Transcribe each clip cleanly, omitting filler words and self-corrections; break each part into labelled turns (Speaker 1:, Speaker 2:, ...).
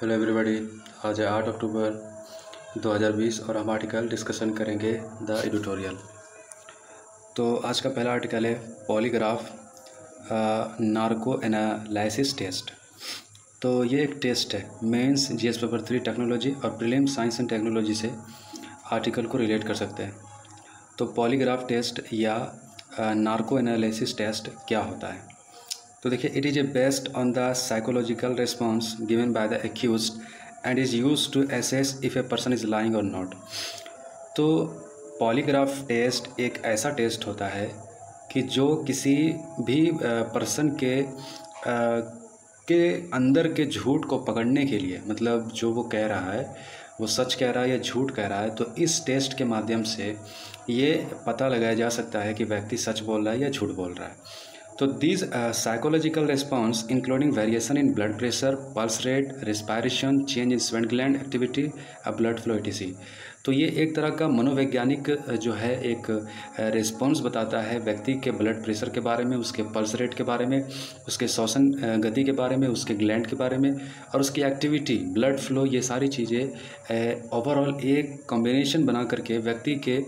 Speaker 1: Hello everybody. आज है 8 अक्टूबर 2020 और हम आर्टिकल डिस्कशन करेंगे द एडिटोरियल। तो आज का पहला आर्टिकल है पॉलीग्राफ नार्को एनालिसिस टेस्ट। तो ये एक टेस्ट है, मेंस जीएस पेपर 3 टेक्नोलॉजी और प्रीलिम साइंस एंड टेक्नोलॉजी से आर्टिकल को रिलेट कर सकते हैं। तो पॉलीग्राफ टेस्ट या नार्को एनालिसिस टेस्ट क्या होता है? तो देखिए, it is a based on the psychological response given by the accused and is used to assess if a person is lying और नॉट। तो पॉलीग्राफ टेस्ट एक ऐसा टेस्ट होता है कि जो किसी भी पर्सन के अंदर के झूठ को पकड़ने के लिए, मतलब जो वो कह रहा है वो सच कह रहा है या झूठ कह रहा है, तो इस टेस्ट के माध्यम से ये पता लगाया जा सकता है कि व्यक्ति सच बोल रहा है या झूठ बोल रहा है। तो these psychological response including variation in blood pressure, pulse rate, respiration, change in sweat gland activity, blood flow etc. तो ये एक तरह का मनोवैज्ञानिक जो है एक रिस्पॉन्स बताता है व्यक्ति के ब्लड प्रेशर के बारे में, उसके पल्स रेट के बारे में, उसके श्वसन गति के बारे में, उसके ग्लैंड के बारे में और उसकी एक्टिविटी, ब्लड फ्लो, ये सारी चीज़ें ओवरऑल एक कॉम्बिनेशन बना करके व्यक्ति के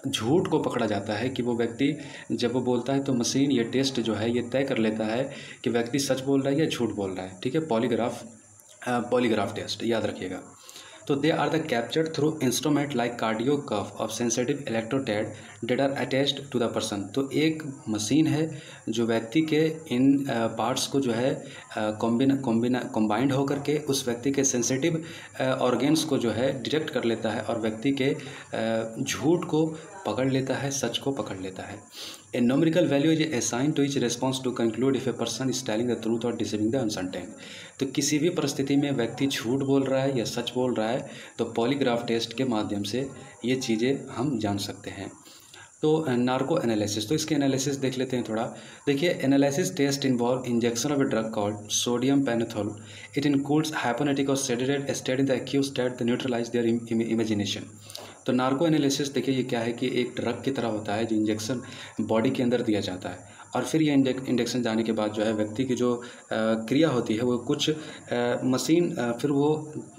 Speaker 1: झूठ को पकड़ा जाता है कि वो व्यक्ति जब वो बोलता है तो मशीन ये टेस्ट जो है ये तय कर लेता है कि व्यक्ति सच बोल रहा है या झूठ बोल रहा है। ठीक है, पॉलीग्राफ टेस्ट याद रखिएगा। तो they are the captured through instrument like cardio cuff of sensitive electrodes that are attached to the person. तो एक मशीन है जो व्यक्ति के इन पार्ट्स को जो है कॉम्बाइंड होकर के उस व्यक्ति के सेंसिटिव ऑर्गेन्स को जो है डिटेक्ट कर लेता है और व्यक्ति के झूठ को पकड़ लेता है, सच को पकड़ लेता है। A numerical value is assign to each response to conclude if a person is telling the truth और डिसीविंग द अनसर्टेन। तो किसी भी परिस्थिति में व्यक्ति झूठ बोल रहा है या सच बोल रहा है तो पॉलीग्राफ टेस्ट के माध्यम से ये चीज़ें हम जान सकते हैं। तो नार्को एनालिसिस, तो इसके एनालिसिस देख लेते हैं थोड़ा। देखिए, analysis test involve injection of a drug called sodium pentothal. It includes hypnotic और sedated state in the accused that the neutralize their imagination. तो नार्को एनालिसिस देखिए ये क्या है कि एक ड्रग की तरह होता है जो इंजेक्शन बॉडी के अंदर दिया जाता है और फिर ये इंजेक्शन जाने के बाद जो है व्यक्ति की जो क्रिया होती है वो कुछ मशीन फिर वो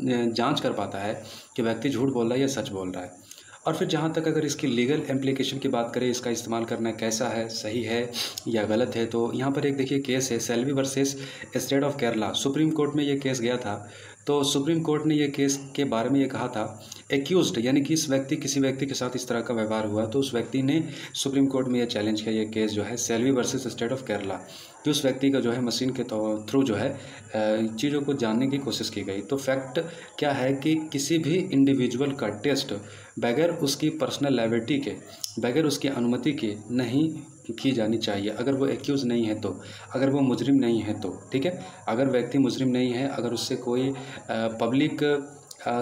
Speaker 1: जांच कर पाता है कि व्यक्ति झूठ बोल रहा है या सच बोल रहा है। और फिर जहाँ तक अगर इसकी लीगल इम्प्लीकेशन की बात करें, इसका इस्तेमाल करना कैसा है, सही है या गलत है, तो यहाँ पर एक देखिए केस है Selvi versus state of Kerala. Supreme court में ये केस गया था। तो सुप्रीम कोर्ट ने ये केस के बारे में ये कहा था, एक्यूज्ड यानी कि किसी व्यक्ति के साथ इस तरह का व्यवहार हुआ तो उस व्यक्ति ने सुप्रीम कोर्ट में ये चैलेंज किया, ये केस जो है Selvi versus state of Kerala, कि उस व्यक्ति का जो है मशीन के थ्रू जो है चीज़ों को जानने की कोशिश की गई। तो फैक्ट क्या है कि किसी भी इंडिविजुअल का टेस्ट बगैर उसकी पर्सनल लायबिलिटी के, बगैर उसकी अनुमति के नहीं की जानी चाहिए। अगर वो एक्यूज़ नहीं है तो, अगर वो मुजरिम नहीं है तो, ठीक है, अगर व्यक्ति मुजरिम नहीं है, अगर उससे कोई पब्लिक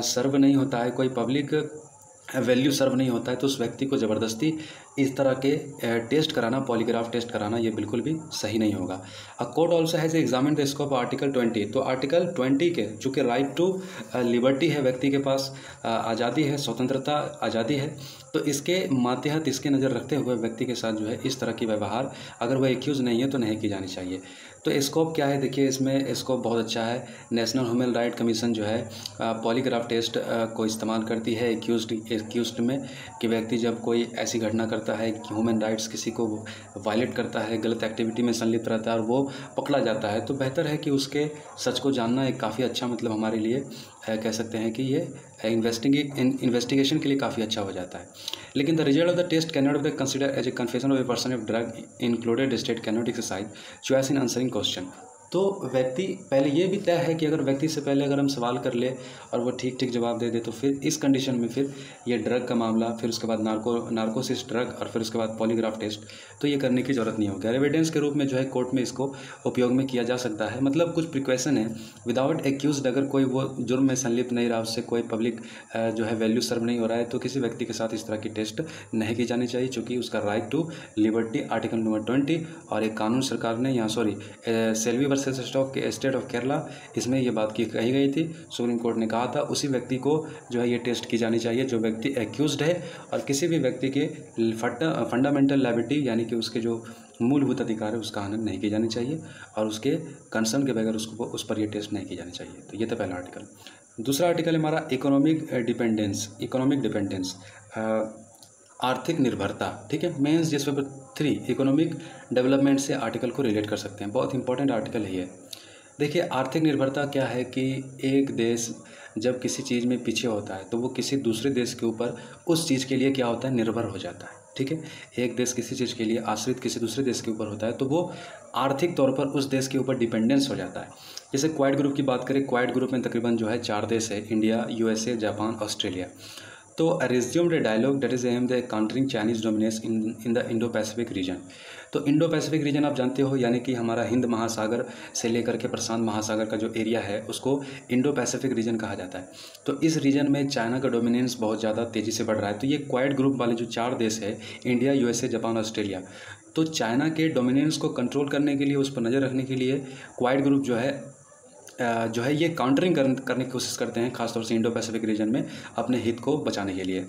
Speaker 1: सर्व नहीं होता है, कोई पब्लिक वैल्यू सर्व नहीं होता है, तो उस व्यक्ति को ज़बरदस्ती इस तरह के टेस्ट कराना, पॉलीग्राफ टेस्ट कराना, ये बिल्कुल भी सही नहीं होगा। A court also has examine the scope article 20। तो आर्टिकल 20 के चूँकि राइट टू लिबर्टी है, व्यक्ति के पास आज़ादी है, स्वतंत्रता, आज़ादी है, तो इसके मातहत, इसके नज़र रखते हुए व्यक्ति के साथ जो है इस तरह की व्यवहार अगर वह एक्यूज़ नहीं है तो नहीं की जानी चाहिए। तो स्कोप क्या है, देखिए इसमें स्कोप बहुत अच्छा है। नेशनल ह्यूमन राइट कमीशन जो है पॉलीग्राफ टेस्ट को इस्तेमाल करती है एक्यूज्ड में, कि व्यक्ति जब कोई ऐसी घटना करता है कि ह्यूमन राइट्स किसी को वायलेट करता है, गलत एक्टिविटी में संलिप्त रहता है और वो पकड़ा जाता है, तो बेहतर है कि उसके सच को जानना एक काफ़ी अच्छा, मतलब हमारे लिए कह सकते हैं कि ये इन्वेस्टिगेशन के लिए काफ़ी अच्छा हो जाता है। लेकिन the result of the test can not be consider as a confession of a person of drug included state can not exercise choice in answering question. तो व्यक्ति पहले ये भी तय है कि अगर व्यक्ति से पहले अगर हम सवाल कर ले और वो ठीक जवाब दे दे तो फिर इस कंडीशन में फिर ये ड्रग का मामला, फिर उसके बाद नार्कोसिस ड्रग और फिर उसके बाद पॉलीग्राफ टेस्ट, तो ये करने की ज़रूरत नहीं होगी। एविडेंस के रूप में जो है कोर्ट में इसको उपयोग में किया जा सकता है। मतलब कुछ प्रिकॉशन है, विदाउट एक्यूज्ड अगर कोई वो जुर्म में संलिप्त नहीं रहा, उससे कोई पब्लिक जो है वैल्यू सर्व नहीं हो रहा है, तो किसी व्यक्ति के साथ इस तरह की टेस्ट नहीं की जानी चाहिए, चूँकि उसका right to liberty article number 20 और एक कानून सरकार ने यहाँ Selvi versus state of Kerala, इसमें ये बात कही गई थी। सुप्रीम कोर्ट ने कहा था उसी व्यक्ति को जो है ये टेस्ट की जानी चाहिए जो व्यक्ति एक्यूज्ड है और किसी भी व्यक्ति के फंडामेंटल लायबिलिटी यानी कि उसके जो मूलभूत अधिकार है उसका हनन नहीं की जानी चाहिए और उसके कंसर्न के बगैर उसको उस पर ये टेस्ट नहीं की जानी चाहिए। तो ये था पहला आर्टिकल। दूसरा आर्टिकल है हमारा इकोनॉमिक डिपेंडेंस, आर्थिक निर्भरता। ठीक है, मेंस जिस पेपर 3 इकोनॉमिक डेवलपमेंट से आर्टिकल को रिलेट कर सकते हैं, बहुत इंपॉर्टेंट आर्टिकल है ये। देखिए, आर्थिक निर्भरता क्या है कि एक देश जब किसी चीज़ में पीछे होता है तो वो किसी दूसरे देश के ऊपर उस चीज़ के लिए क्या होता है, निर्भर हो जाता है। ठीक है, एक देश किसी चीज़ के लिए आश्रित किसी दूसरे देश के ऊपर होता है तो वो आर्थिक तौर पर उस देश के ऊपर डिपेंडेंस हो जाता है। जैसे क्वाड ग्रुप की बात करें, क्वाड ग्रुप में तकरीबन जो है 4 देश है, इंडिया, यूएसए, जापान, ऑस्ट्रेलिया। तो resumed a dialogue that is aimed at countering Chinese dominance in the Indo-Pacific region। तो इंडो पैसिफिक रीजन आप जानते हो, यानी कि हमारा हिंद महासागर से लेकर के प्रशांत महासागर का जो एरिया है उसको इंडो पैसिफिक रीजन कहा जाता है। तो इस रीजन में चाइना का डोमिनेंस बहुत ज़्यादा तेज़ी से बढ़ रहा है। तो ये क्वाड ग्रुप वाले जो 4 देश है, इंडिया, यूएसए, जापान, ऑस्ट्रेलिया, तो चाइना के डोमिनेंस को कंट्रोल करने के लिए, उस पर नज़र रखने के लिए क्वाड ग्रुप जो है ये काउंटरिंग करने की कोशिश करते हैं, खासतौर से इंडो पैसिफिक रीजन में अपने हित को बचाने के लिए।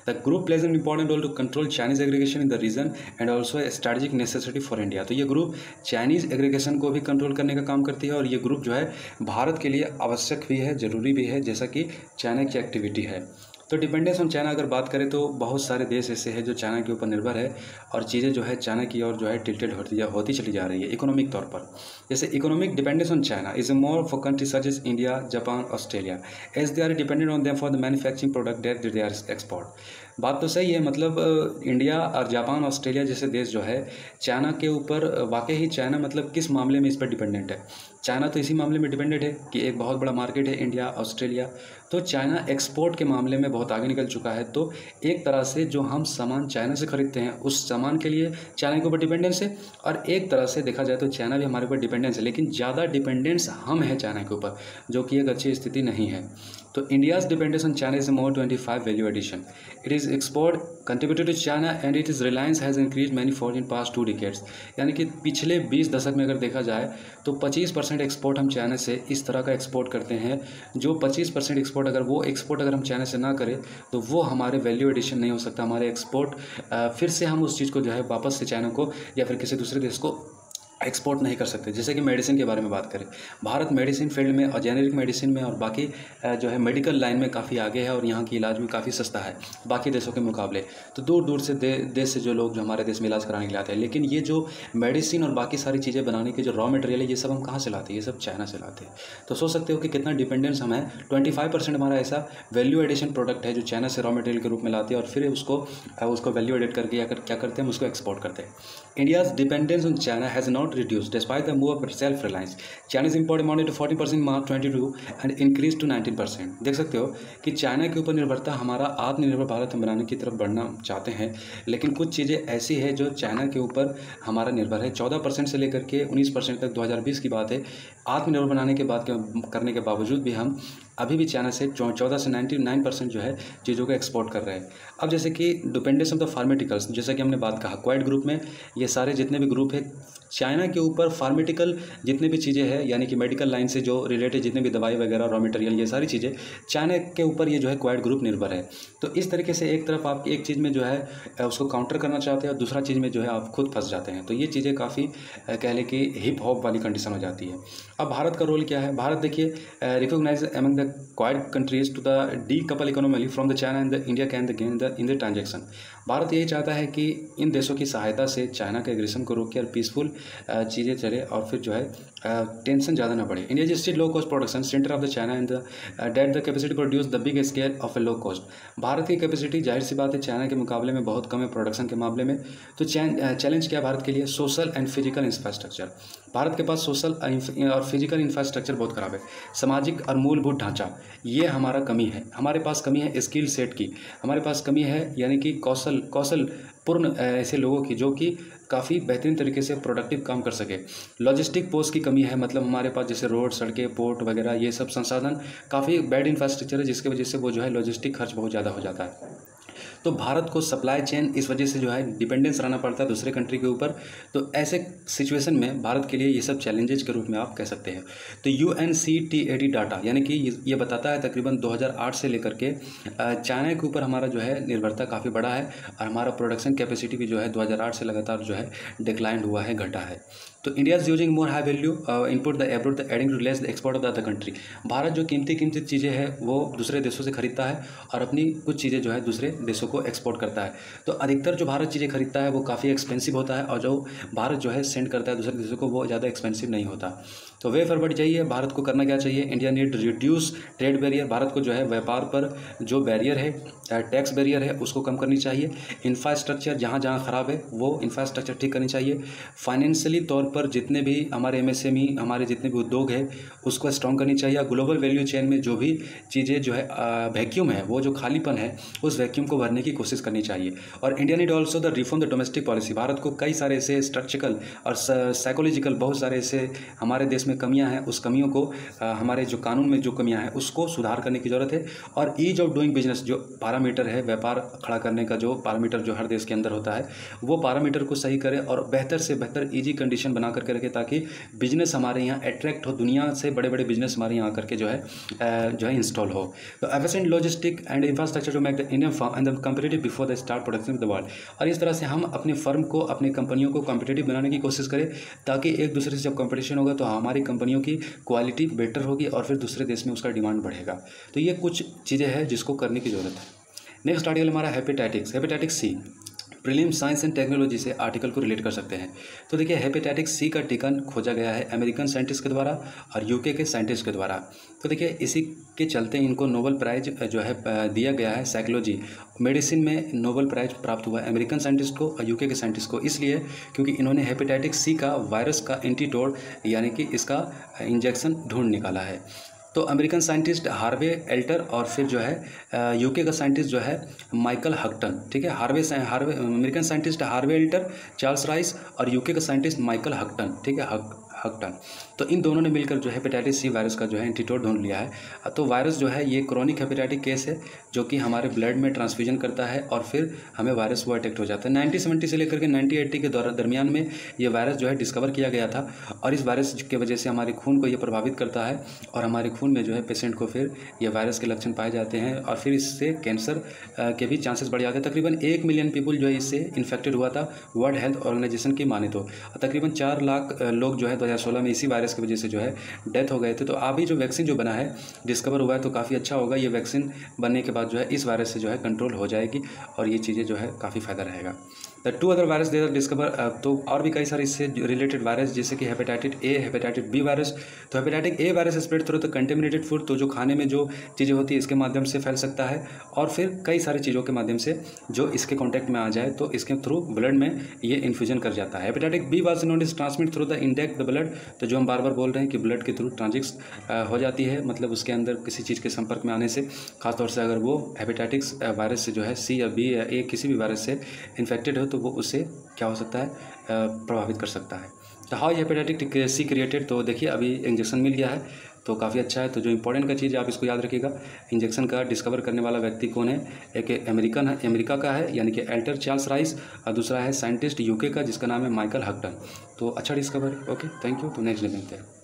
Speaker 1: The group plays an important role to control Chinese aggregation in the region and also a strategic necessity for India. तो ये ग्रुप चाइनीज़ एग्रीगेशन को भी कंट्रोल करने का काम करती है और ये ग्रुप जो है भारत के लिए आवश्यक भी है, ज़रूरी भी है, जैसा कि चाइना की एक्टिविटी है। तो डिपेंडेंस ऑन चाइना अगर बात करें तो बहुत सारे देश ऐसे हैं जो चाइना के ऊपर निर्भर है और चीज़ें जो है चाइना की ओर जो है टिल्टेड होती चली जा रही है इकोनॉमिक तौर पर। जैसे economic dependence on China is more for countries such as India, Japan, Australia, as they are dependent on them for the manufacturing product that they are export. बात तो सही है, मतलब इंडिया और जापान, ऑस्ट्रेलिया जैसे देश जो है चाइना के ऊपर, वाकई ही चाइना मतलब किस मामले में इस पर डिपेंडेंट है। चाइना तो इसी मामले में डिपेंडेंट है कि एक बहुत बड़ा मार्केट है इंडिया, ऑस्ट्रेलिया। तो चाइना एक्सपोर्ट के मामले में बहुत आगे निकल चुका है। तो एक तरह से जो हम सामान चाइना से खरीदते हैं उस सामान के लिए चाइना के ऊपर डिपेंडेंस है, और एक तरह से देखा जाए तो चाइना भी हमारे ऊपर डिपेंडेंस है, लेकिन ज़्यादा डिपेंडेंस हम हैं चाइना के ऊपर, जो कि एक अच्छी स्थिति नहीं है। तो India's dependence on China is more 25 value addition. It is export contributed to China and it is reliance has increase many for in past 2 decades. यानी कि पिछले 20 दशक में अगर देखा जाए तो 25% एक्सपोर्ट हम चाइना से इस तरह का एक्सपोर्ट करते हैं, जो 25% एक्सपोर्ट अगर हम चाइना से ना करें तो वो हमारे वैल्यू एडिशन नहीं हो सकता। हमारे एक्सपोर्ट फिर से हम उस चीज़ को जो है वापस से चाइना को या फिर किसी दूसरे देश को एक्सपोर्ट नहीं कर सकते। जैसे कि मेडिसिन के बारे में बात करें, भारत मेडिसिन फील्ड में और जेनेरिक मेडिसिन में और बाकी जो है मेडिकल लाइन में काफ़ी आगे है और यहाँ की इलाज भी काफ़ी सस्ता है बाकी देशों के मुकाबले। तो दूर दूर से देश से जो लोग जो हमारे देश में इलाज कराने के लिए आते हैं, लेकिन ये जो मेडिसिन और बाकी सारी चीज़ें बनाने के जो रॉ मटेरियल है ये सब हम कहाँ से लाते हैं? ये सब चाइना से लाते हैं। तो सोच सकते हो कि कितना डिपेंडेंस हम है। 25% हमारा ऐसा वैल्यू एडिशन प्रोडक्ट है जो चाइना से रॉ मटेरियल के रूप में लाते हैं और फिर उसको वैल्यू एडिट करके क्या करते हैं, उसको एक्सपोर्ट करते हैं। India's dependence on China has not reduced despite the move of self-reliance. Chinese import amounted to 40% March 22 and increased to 19%. देख सकते हो कि चाइना के ऊपर निर्भरता हमारा आत्मनिर्भर भारत हम बनाने की तरफ बढ़ना चाहते हैं, लेकिन कुछ चीज़ें ऐसी है जो चाइना के ऊपर हमारा निर्भर है। 14% से लेकर के 19% तक 2020 की बात है। आत्मनिर्भर बनाने के बाद करने के बावजूद भी हम अभी भी चाइना से 14 से 99% जो है चीज़ों को एक्सपोर्ट कर रहे हैं। अब जैसे कि डिपेंडेंस ऑफ द फार्मेटिकल्स, जैसा कि हमने बात कहा क्वाड ग्रुप में ये सारे जितने भी ग्रुप है चाइना के ऊपर फार्मेटिकल जितने भी चीज़ें हैं, यानी कि मेडिकल लाइन से जो रिलेटेड जितने भी दवाई वगैरह रॉ मटेरियल ये सारी चीज़ें चाइना के ऊपर ये जो है क्वाड ग्रुप निर्भर है। तो इस तरीके से एक तरफ आप एक चीज़ में जो है उसको काउंटर करना चाहते हैं और दूसरा चीज़ में जो है आप खुद फंस जाते हैं। तो ये चीज़ें काफ़ी कह लें कि हिप हॉप वाली कंडीशन हो जाती है। अब भारत का रोल क्या है? भारत देखिए recognise among the quad countries to the decouple economically from the China and the India can the gain in the transaction. Bharat यही चाहता है कि इन देशों की सहायता से चाइना के एग्रेशन को रोके और पीसफुल चीज़ें चले और फिर जो है टेंशन ज़्यादा ना बढ़े। India is still low cost production centre of the China and that the capacity produce the big scale of a low cost. Bharat की कैपेसिटी जाहिर सी बात है चाइना के मुकाबले में बहुत कम है प्रोडक्शन के मामले में। तो चैलेंज क्या है भारत के लिए? Social and physical infrastructure. Bharat के पास सोशल और फिजिकल इंफ्रास्ट्रक्चर बहुत ख़राब है। सामाजिक और मूलभूत ढांचा ये हमारा कमी है। हमारे पास कमी है स्किल सेट की, हमारे पास कमी है यानी कि कौशलपूर्ण ऐसे लोगों की जो कि काफ़ी बेहतरीन तरीके से प्रोडक्टिव काम कर सके। लॉजिस्टिक पोस्ट की कमी है, मतलब हमारे पास जैसे रोड, सड़कें, पोर्ट वगैरह ये सब संसाधन काफ़ी बैड इंफ्रास्ट्रक्चर है जिसकी वजह से वो जो है लॉजिस्टिक खर्च बहुत ज़्यादा हो जाता है। तो भारत को सप्लाई चेन इस वजह से जो है डिपेंडेंस रहना पड़ता है दूसरे कंट्री के ऊपर। तो ऐसे सिचुएशन में भारत के लिए ये सब चैलेंजेस के रूप में आप कह सकते हैं। तो UNCTAD डाटा यानी कि ये बताता है तकरीबन 2008 से लेकर के चाइना के ऊपर हमारा जो है निर्भरता काफ़ी बड़ा है, और हमारा प्रोडक्शन कैपेसिटी भी जो है 2008 से लगातार जो है डिक्लाइन हुआ है, घटा है। तो India is using more high value input the abroad the adding to less the export of the other country. Bharat जो कीमती चीज़ें हैं वो दूसरे देशों से खरीदता है और अपनी कुछ चीज़ें जो है दूसरे देशों को एक्सपोर्ट करता है। तो अधिकतर जो भारत चीज़ें खरीदता है वो काफ़ी एक्सपेंसिव होता है, और जो भारत जो है सेंड करता है दूसरे देशों को वो ज़्यादा एक्सपेंसिव नहीं होता। तो वे फॉरवर्ड जाइए, भारत को करना क्या चाहिए? India need reduce trade barrier. Bharat को जो है व्यापार पर जो बैरियर है, टैक्स बैरियर है, उसको कम करनी चाहिए। इंफ्रास्ट्रक्चर जहाँ जहाँ ख़राब है वो इंफ्रास्ट्रक्चर ठीक करनी चाहिए। फाइनेंशियली तौर पर जितने भी हमारे MSME, हमारे जितने भी उद्योग है, उसको स्ट्रॉन्ग करनी चाहिए। ग्लोबल वैल्यू चेन में जो भी चीज़ें जो है वैक्यूम है, वो जो खालीपन है, उस वैक्यूम को भरने की कोशिश करनी चाहिए। और India need also the reform the domestic policy. Bharat को कई सारे ऐसे स्ट्रक्चरल और साइकोलॉजिकल बहुत सारे ऐसे हमारे देश में कमियां हैं, उस कमियों को हमारे जो कानून में जो कमियां हैं उसको सुधार करने की ज़रूरत है। और ईज ऑफ डूइंग बिजनेस जो पैरामीटर है, व्यापार खड़ा करने का जो पैरामीटर जो हर देश के अंदर होता है, वो पैरामीटर को सही करें और बेहतर से बेहतर ईजी कंडीशन बना करके रखें, ताकि बिजनेस हमारे यहाँ अट्रैक्ट हो, दुनिया से बड़े बड़े बिजनेस हमारे यहाँ आकर के जो है इंस्टॉल हो। तो efficient logistic and infrastructure to make the Indian firm and the competitive before the start production of the world. और इस तरह से हम अपने फर्म को, अपनी कंपनियों को कॉम्पिटिटिव बनाने की कोशिश करें, ताकि एक दूसरे से जब कंपटीशन होगा तो हमारी कंपनियों की क्वालिटी बेटर होगी और फिर दूसरे देश में उसका डिमांड बढ़ेगा। तो ये कुछ चीज़ें हैं जिसको करने की ज़रूरत है। नेक्स्ट आर्टिकल हमारा हेपेटाइटिक्स सी। प्रीलिम साइंस एंड टेक्नोलॉजी से आर्टिकल को रिलेट कर सकते हैं। तो देखिए, हेपेटाइटिस सी का टीका खोजा गया है अमेरिकन साइंटिस्ट के द्वारा और UK के साइंटिस्ट के द्वारा। तो देखिए, इसी के चलते इनको नोबेल प्राइज जो है दिया गया है साइकोलॉजी मेडिसिन में। नोबेल प्राइज प्राप्त हुआ है अमेरिकन साइंटिस्ट को और UK के साइंटिस्ट को, इसलिए क्योंकि इन्होंने हेपेटाइटिस सी का वायरस का एंटीडोट यानी कि इसका इंजेक्शन ढूंढ निकाला है। तो अमेरिकन साइंटिस्ट हार्वे एल्टर और फिर जो है UK का साइंटिस्ट जो है माइकल हक्टन, ठीक है। American scientist Harvey alter, Charles rice, और UK का साइंटिस्ट माइकल हक्टन, ठीक है, हक्टन। तो इन दोनों ने मिलकर जो हेपेटाइटिस सी वायरस का जो है एंटीडोट ढूंढ लिया है। तो वायरस जो है ये क्रोनिक हेपेटाइटिक केस है जो कि हमारे ब्लड में ट्रांसफ्यूजन करता है और फिर हमें वायरस वो अटैक्ट हो जाता है। 1970 से लेकर के 1980 के दरमियान में ये वायरस जो है डिस्कवर किया गया था, और इस वायरस की वजह से हमारे खून को ये प्रभावित करता है और हमारे खून में जो है पेशेंट को फिर ये वायरस के लक्षण पाए जाते हैं और फिर इससे कैंसर के भी चांसेस बढ़ जाते हैं। तकरीबन 1 मिलियन पीपल जो है इससे इन्फेक्टेड हुआ था वर्ल्ड हेल्थ ऑर्गेनाइजेशन की माने तो। तकरीबन 4 लाख लोग जो है 2016 में इसी वायरस की वजह से जो है डेथ हो गए थे। तो अभी जो वैक्सीन जो बना है, डिस्कवर हुआ है, तो काफ़ी अच्छा होगा। ये वैक्सीन बनने के बाद जो है इस वायरस से जो है कंट्रोल हो जाएगी और ये चीज़ें जो है काफ़ी फ़ायदा रहेगा। The 2 other virus they discover, तो और भी कई सारे इससे रिलेटेड वायरस जैसे कि hepatitis A, hepatitis B virus. तो hepatitis A virus spread through the contaminated food, तो जो खाने में जो चीज़ें होती है इसके माध्यम से फैल सकता है, और फिर कई सारी चीज़ों के माध्यम से जो इसके कॉन्टैक्ट में आ जाए तो इसके थ्रू ब्लड में ये इन्फ्यूजन कर जाता है। Hepatitis B was known is transmit through the infected the blood, तो जो हम बार बार बोल रहे हैं कि ब्लड के थ्रू ट्रांजिट हो जाती है, मतलब उसके अंदर किसी चीज़ के संपर्क में आने से, खासतौर से अगर वो हेपेटाइटिस वायरस से जो है C या B या A किसी भी वायरस से इन्फेक्टेड हो तो वो उससे क्या हो सकता है, प्रभावित कर सकता है। तो हाउ हेपेटाइटिस सी क्रिएटेड, तो देखिए अभी इंजेक्शन मिल गया है तो काफ़ी अच्छा है। तो जो इंपॉर्टेंट का चीज़ आप इसको याद रखिएगा, इंजेक्शन का डिस्कवर करने वाला व्यक्ति कौन है, एक अमेरिका का है यानी कि एल्टर चार्ल्स राइस, और दूसरा है साइंटिस्ट UK का जिसका नाम है माइकल हक्टन। तो अच्छा डिस्कवर, ओके, थैंक यू। तो नेक्स्ट डे मिलते हैं।